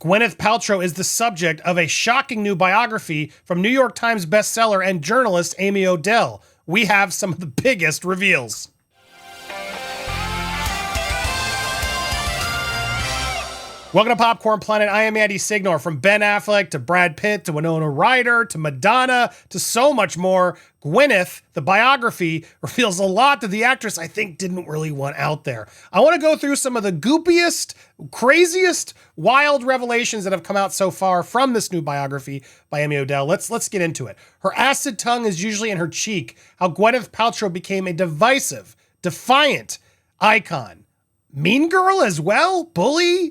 Gwyneth Paltrow is the subject of a shocking new biography from New York Times bestseller and journalist Amy Odell. We have some of the biggest reveals. Welcome to Popcorn Planet. I am Andy Signore. From Ben Affleck to Brad Pitt to Winona Ryder to Madonna to so much more, Gwyneth, the biography, reveals a lot that the actress I think didn't really want out there. I want to go through some of the goopiest, craziest, wild revelations that have come out so far from this new biography by Amy Odell. Let's get into it. Her acid tongue is usually in her cheek. How Gwyneth Paltrow became a divisive, defiant icon. Mean girl as well? Bully?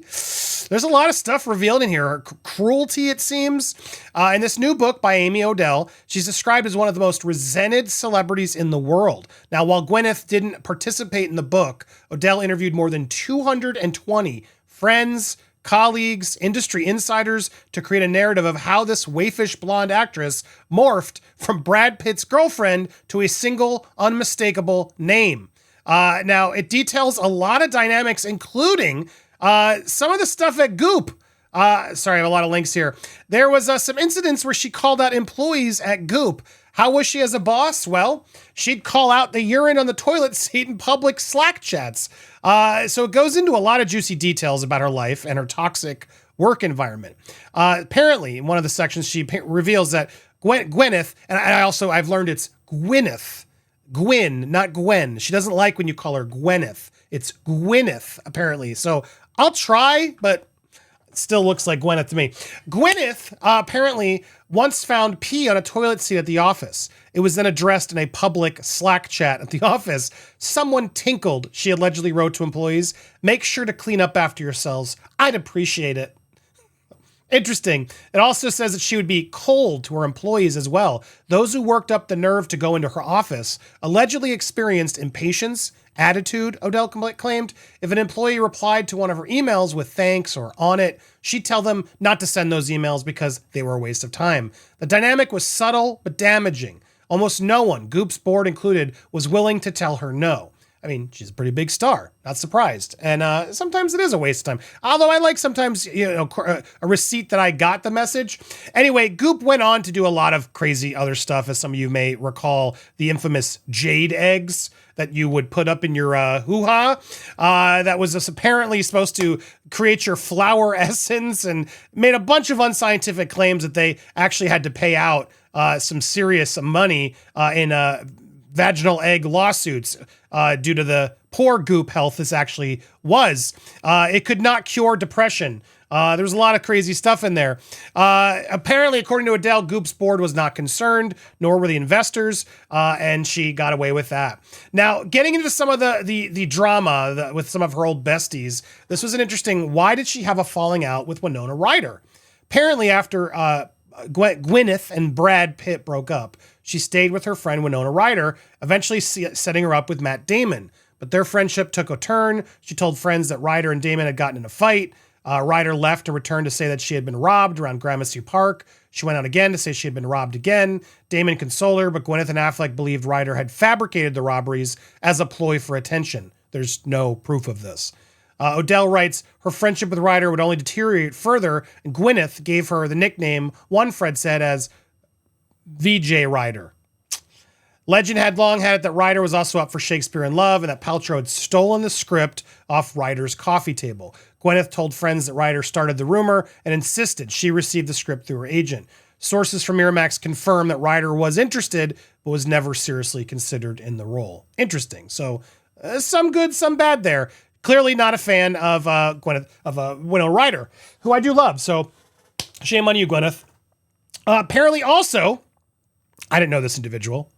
There's a lot of stuff revealed in here. Cruelty, it seems. In this new book by Amy Odell, she's described as one of the most resented celebrities in the world. Now, while Gwyneth didn't participate in the book, Odell interviewed more than 220 friends, colleagues, industry insiders to create a narrative of how this waifish blonde actress morphed from Brad Pitt's girlfriend to a single, unmistakable name. Now, it details a lot of dynamics, including some of the stuff at Goop. Sorry, I have a lot of links here. There was some incidents where she called out employees at Goop. How was she as a boss? Well, she'd call out the urine on the toilet seat in public Slack chats. So it goes into a lot of juicy details about her life and her toxic work environment. Apparently, in one of the sections, she reveals that Gwyneth, and I've learned it's Gwyneth. Gwyn, not Gwen. She doesn't like when you call her Gwyneth. It's Gwyneth, apparently. So I'll try, but it still looks like Gwyneth to me. Gwyneth apparently once found pee on a toilet seat at the office. It was then addressed in a public Slack chat at the office. Someone tinkled, she allegedly wrote to employees, "Make sure to clean up after yourselves. I'd appreciate it." Interesting. It also says that she would be cold to her employees as well. Those who worked up the nerve to go into her office allegedly experienced impatience, attitude, Odell claimed. If an employee replied to one of her emails with thanks or on it, she'd tell them not to send those emails because they were a waste of time. The dynamic was subtle but damaging. Almost no one, Goop's board included, was willing to tell her no. I mean, she's a pretty big star, not surprised. And sometimes it is a waste of time. Although I like sometimes, a receipt that I got the message. Anyway, Goop went on to do a lot of crazy other stuff, as some of you may recall, the infamous jade eggs that you would put up in your hoo-ha. That was apparently supposed to create your flower essence, and made a bunch of unscientific claims that they actually had to pay out some serious money in vaginal egg lawsuits due to the poor Goop health this actually was. It could not cure depression. There was a lot of crazy stuff in there. Apparently, according to Odell, Goop's board was not concerned, nor were the investors, and she got away with that. Now, getting into some of the drama with some of her old besties, this was an interesting, why did she have a falling out with Winona Ryder? Apparently, after Gwyneth and Brad Pitt broke up, she stayed with her friend Winona Ryder, eventually setting her up with Matt Damon. But their friendship took a turn. She told friends that Ryder and Damon had gotten in a fight. Ryder left to return to say that she had been robbed around Gramercy Park. She went out again to say she had been robbed again. Damon consoled her, but Gwyneth and Affleck believed Ryder had fabricated the robberies as a ploy for attention. There's no proof of this. Odell writes, her friendship with Ryder would only deteriorate further, and Gwyneth gave her the nickname, one friend said, as VJ Ryder. Legend had long had it that Ryder was also up for Shakespeare in Love, and that Paltrow had stolen the script off Ryder's coffee table. Gwyneth told friends that Ryder started the rumor and insisted she received the script through her agent. Sources from Miramax confirm that Ryder was interested, but was never seriously considered in the role. Interesting. So some good, some bad there. Clearly not a fan of Winona Ryder, who I do love. So shame on you, Gwyneth. Apparently also, I didn't know this individual,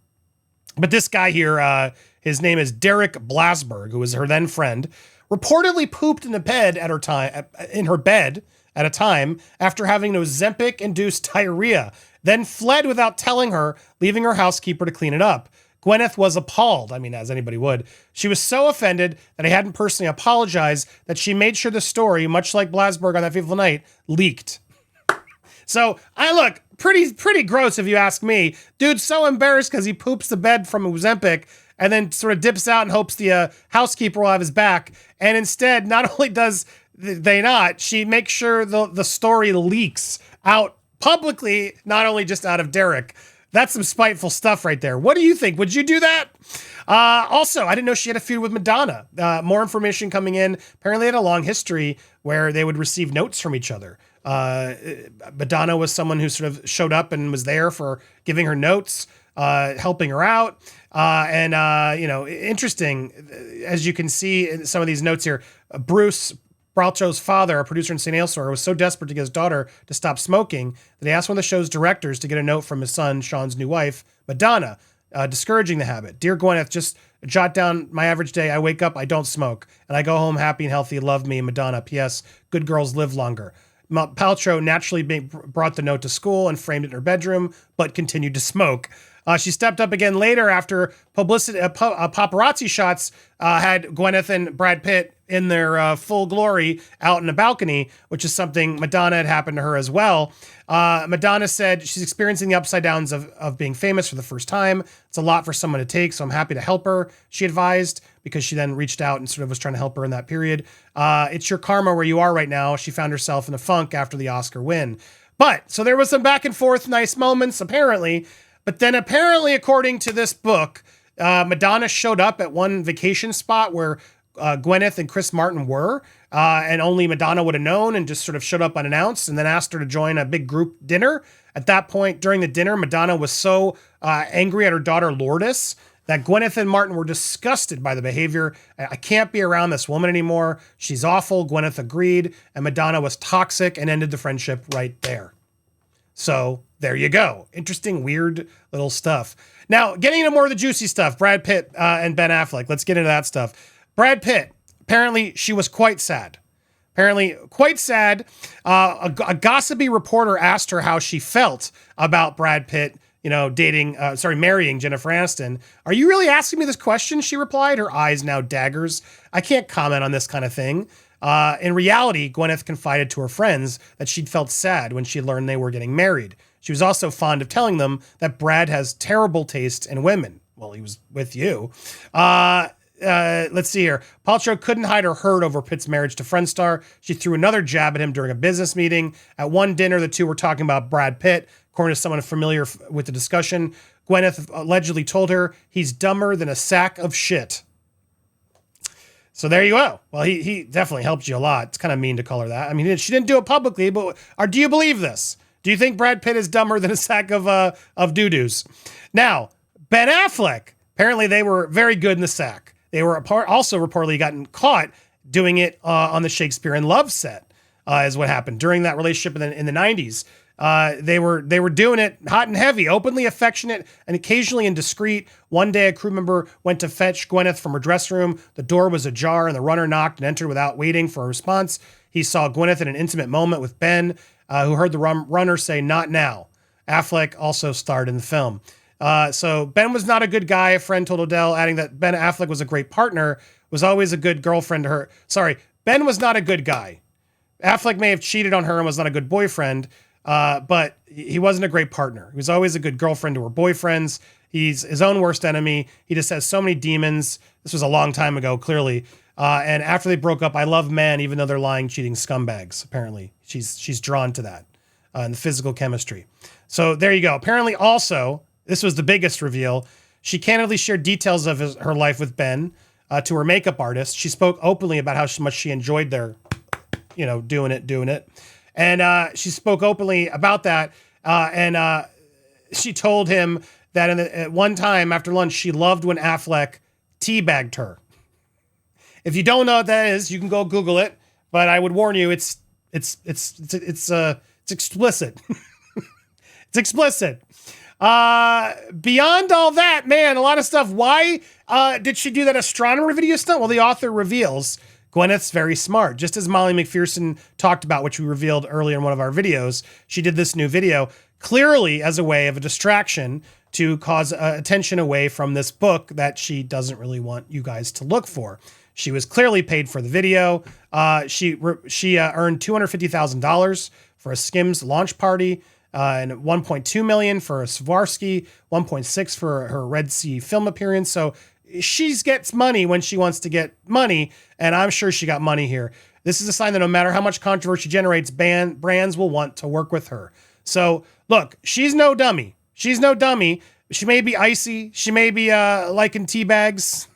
but this guy here, his name is Derek Blasberg, who was her then friend, reportedly pooped in her bed at a time after having an Ozempic-induced diarrhea, then fled without telling her, leaving her housekeeper to clean it up. Gwyneth was appalled. I mean, as anybody would. She was so offended that he hadn't personally apologized that she made sure the story, much like Blasberg on that fateful night, leaked. So I look pretty gross if you ask me. Dude's so embarrassed because he poops the bed from Ozempic and then sort of dips out and hopes the housekeeper will have his back. And instead, not only does they not, she makes sure the story leaks out publicly, not only just out of Derek. That's some spiteful stuff right there. What do you think? Would you do that? Also, I didn't know she had a feud with Madonna. More information coming in. Apparently, they had a long history where they would receive notes from each other. Madonna was someone who sort of showed up and was there for giving her notes, helping her out. Interesting, as you can see in some of these notes here, Bruce Paltrow's father, a producer in St. Ailsor, was so desperate to get his daughter to stop smoking that he asked one of the show's directors to get a note from his son, Sean's new wife, Madonna, discouraging the habit. Dear Gwyneth, just jot down my average day. I wake up, I don't smoke, and I go home happy and healthy. Love me, Madonna. P.S. Good girls live longer. Paltrow naturally brought the note to school and framed it in her bedroom, but continued to smoke. She stepped up again later after publicity, paparazzi shots had Gwyneth and Brad Pitt in their full glory out in a balcony, which is something Madonna had happened to her as well. Madonna said she's experiencing the upside downs of being famous for the first time. It's a lot for someone to take, so I'm happy to help her, she advised, because she then reached out and sort of was trying to help her in that period. It's your karma where you are right now. She found herself in a funk after the Oscar win. But, so there was some back and forth nice moments, apparently. But then apparently, according to this book, Madonna showed up at one vacation spot where Gwyneth and Chris Martin were, and only Madonna would have known, and just sort of showed up unannounced and then asked her to join a big group dinner. At that point, during the dinner, Madonna was so angry at her daughter Lourdes that Gwyneth and Martin were disgusted by the behavior. I can't be around this woman anymore. She's awful. Gwyneth agreed, and Madonna was toxic and ended the friendship right there. So there you go. Interesting, weird little stuff. Now, getting into more of the juicy stuff, Brad Pitt and Ben Affleck. Let's get into that stuff. Brad Pitt, apparently she was quite sad. A gossipy reporter asked her how she felt about Brad Pitt, marrying Jennifer Aniston. Are you really asking me this question? She replied, her eyes now daggers. I can't comment on this kind of thing. In reality, Gwyneth confided to her friends that she'd felt sad when she learned they were getting married. She was also fond of telling them that Brad has terrible taste in women. Well, he was with you. Let's see here. Paltrow couldn't hide her hurt over Pitt's marriage to Friend star. She threw another jab at him during a business meeting. At one dinner, the two were talking about Brad Pitt. According to someone familiar with the discussion, Gwyneth allegedly told her he's dumber than a sack of shit. So there you go. Well, he definitely helped you a lot. It's kind of mean to call her that. I mean, she didn't do it publicly, but do you believe this? Do you think Brad Pitt is dumber than a sack of doo-doos? Now, Ben Affleck, apparently they were very good in the sack. They were also reportedly gotten caught doing it on the Shakespeare in Love set, is what happened during that relationship in the 90s. They were doing it hot and heavy, openly affectionate and occasionally indiscreet. One day, a crew member went to fetch Gwyneth from her dressing room. The door was ajar and the runner knocked and entered without waiting for a response. He saw Gwyneth in an intimate moment with Ben, who heard the runner say, "Not now." Affleck also starred in the film. So Ben was not a good guy, a friend told Odell, adding that Ben Affleck was a great partner, was always a good girlfriend to her. Sorry, Ben was not a good guy. Affleck may have cheated on her and was not a good boyfriend, but he wasn't a great partner. He was always a good girlfriend to her boyfriends. He's his own worst enemy. He just has so many demons. This was a long time ago, clearly. And after they broke up, I love men, even though they're lying, cheating scumbags, apparently. She's drawn to that and the physical chemistry. So there you go. Apparently also, this was the biggest reveal. She candidly shared details of her life with Ben to her makeup artist. She spoke openly about how much she enjoyed their, doing it. And she spoke openly about that. And she told him that at one time after lunch, she loved when Affleck teabagged her. If you don't know what that is, you can go Google it. But I would warn you, it's explicit. It's explicit. Beyond all that, man, a lot of stuff. Why did she do that astronomer video stunt? Well, the author reveals Gwyneth's very smart. Just as Molly McPherson talked about, which we revealed earlier in one of our videos, she did this new video clearly as a way of a distraction to cause attention away from this book that she doesn't really want you guys to look for. She was clearly paid for the video. She earned $250,000 for a Skims launch party, and $1.2 million for a Swarovski, $1.6 for her Red Sea film appearance. So she gets money when she wants to get money, and I'm sure she got money here. This is a sign that no matter how much controversy she generates, brands will want to work with her. So look, she's no dummy. She's no dummy. She may be icy. She may be liking tea bags.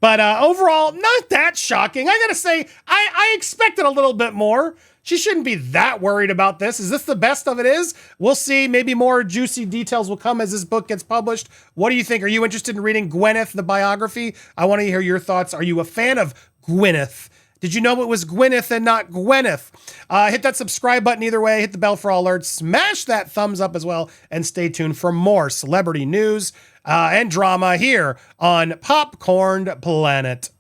But overall, not that shocking. I gotta say, I expected a little bit more. She shouldn't be that worried about this. Is this the best of it is? We'll see. Maybe more juicy details will come as this book gets published. What do you think? Are you interested in reading Gwyneth, the biography? I want to hear your thoughts. Are you a fan of Gwyneth? Did you know it was Gwyneth and not Gwyneth? Hit that subscribe button either way. Hit the bell for all alerts. Smash that thumbs up as well. And stay tuned for more celebrity news and drama here on Popcorned Planet.